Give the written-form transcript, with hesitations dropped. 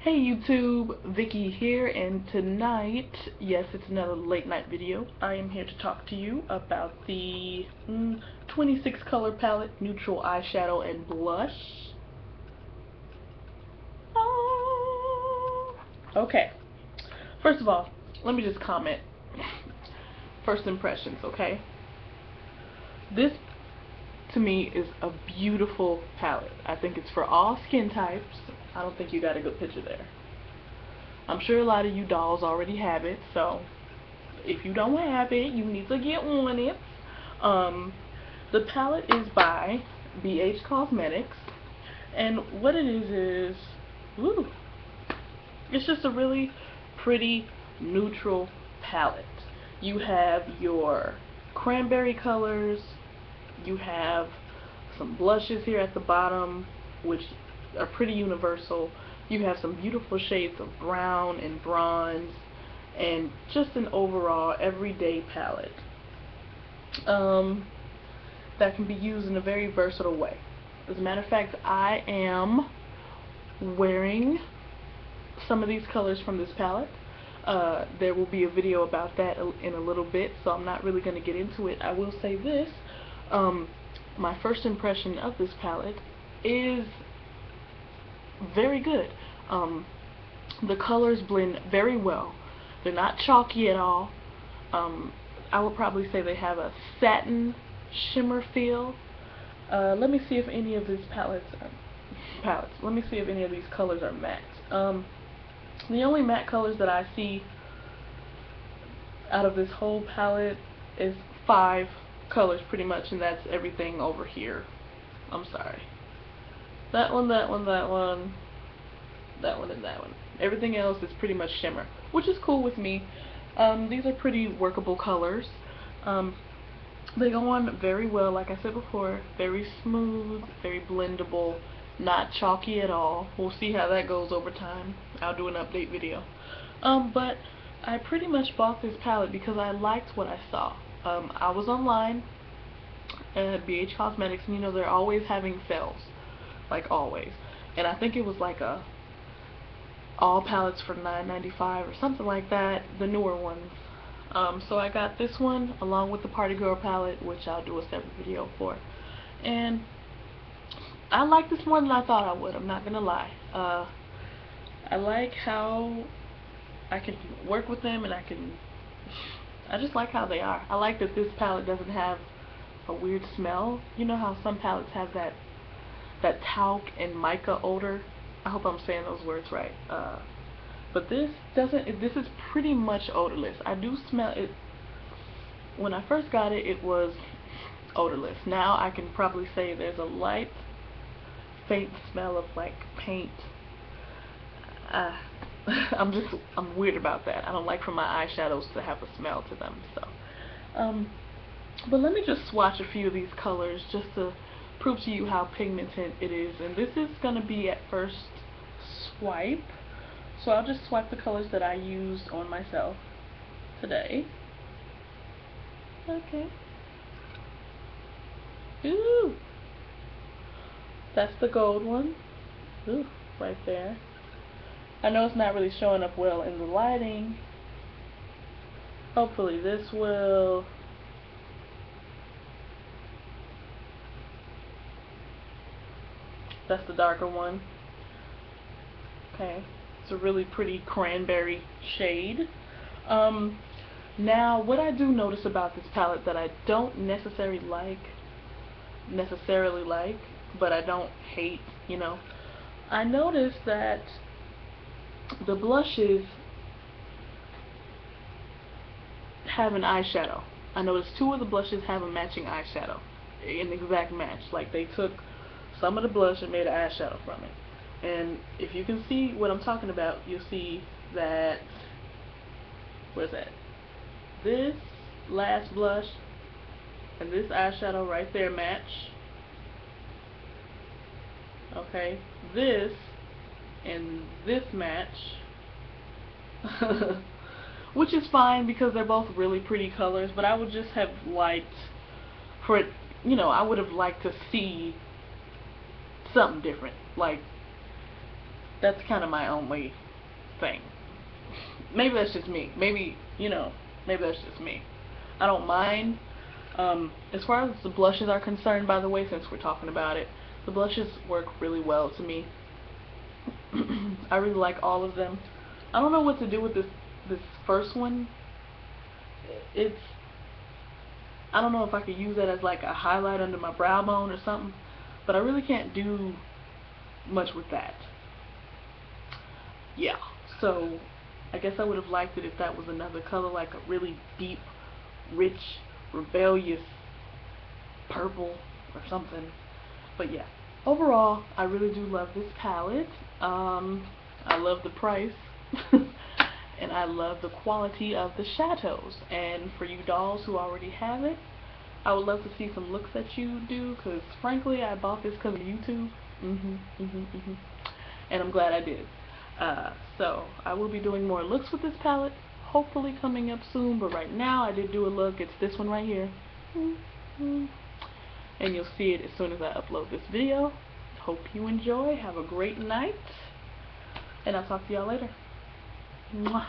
Hey YouTube, Vicky here, and tonight, yes, it's another late night video. I am here to talk to you about the 26 color palette, neutral eyeshadow and blush. Okay, first of all, let me just comment. First impressions, okay? This, to me, is a beautiful palette. I think it's for all skin types. I don't think you got a good picture there. I'm sure a lot of you dolls already have it, so if you don't have it, you need to get on it. The palette is by BH Cosmetics, and what it is, woo, it's just a really pretty neutral palette. You have your cranberry colors, you have some blushes here at the bottom, which are pretty universal. You have some beautiful shades of brown and bronze, and just an overall everyday palette that can be used in a very versatile way. As a matter of fact, I am wearing some of these colors from this palette. There will be a video about that in a little bit, so I'm not really going to get into it. I will say this, my first impression of this palette is very good. The colors blend very well. They're not chalky at all. I would probably say they have a satin shimmer feel. Let me see if any of these let me see if any of these colors are matte. The only matte colors that I see out of this whole palette is 5 colors pretty much, and that's everything over here. I'm sorry. That one, that one, that one, that one, and that one. Everything else is pretty much shimmer, which is cool with me. These are pretty workable colors. They go on very well, like I said before, very smooth, very blendable, not chalky at all. We'll see how that goes over time. I'll do an update video. But I pretty much bought this palette because I liked what I saw. I was online at BH Cosmetics, and you know they're always having sales, like always. And I think it was like all palettes for $9.95 or something like that, the newer ones. So I got this one along with the Party Girl palette, which I'll do a separate video for. And I like this more than I thought I would, I'm not gonna lie. I like how I can work with them, and I just like how they are. I like that this palette doesn't have a weird smell. You know how some palettes have that talc and mica odor? I hope I'm saying those words right. But this doesn't. This is pretty much odorless. I do smell it. When I first got it, it was odorless. Now I can probably say there's a light, faint smell of like paint. I'm weird about that. I don't like for my eyeshadows to have a smell to them. So, but let me just swatch a few of these colors just to prove to you how pigmented it is. And this is going to be at first swipe. So I'll just swipe the colors that I used on myself today. Okay. Ooh. That's the gold one. Ooh, right there. I know it's not really showing up well in the lighting. Hopefully this will. That's the darker one. Okay. It's a really pretty cranberry shade. Now, what I do notice about this palette that I don't necessarily like, but I don't hate, you know, I noticed that the blushes have an eyeshadow. I noticed 2 of the blushes have a matching eyeshadow, an exact match. Like they took some of the blush and made an eyeshadow from it. And if you can see what I'm talking about, you'll see that, where's that? This last blush and this eyeshadow right there match. Okay, this and this match. Which is fine because they're both really pretty colors, but I would just have liked for it, you know, I would have liked to see something different. Like, That's kind of my only thing. Maybe that's just me. Maybe, you know, maybe that's just me. I don't mind. As far as the blushes are concerned, by the way, since we're talking about it, the blushes work really well to me. I really like all of them. I don't know what to do with this first one. I don't know if I could use that as like a highlight under my brow bone or something, but I really can't do much with that. Yeah, so I guess I would have liked it if that was another color, like a really deep, rich, rebellious purple or something. But yeah, overall, I really do love this palette. I love the price. And I love the quality of the shadows. And for you dolls who already have it, I would love to see some looks that you do, because frankly I bought this because of YouTube. And I'm glad I did. So I will be doing more looks with this palette, hopefully coming up soon, but right now I did do a look. It's this one right here. And you'll see it as soon as I upload this video. Hope you enjoy. Have a great night. And I'll talk to y'all later. Mwah.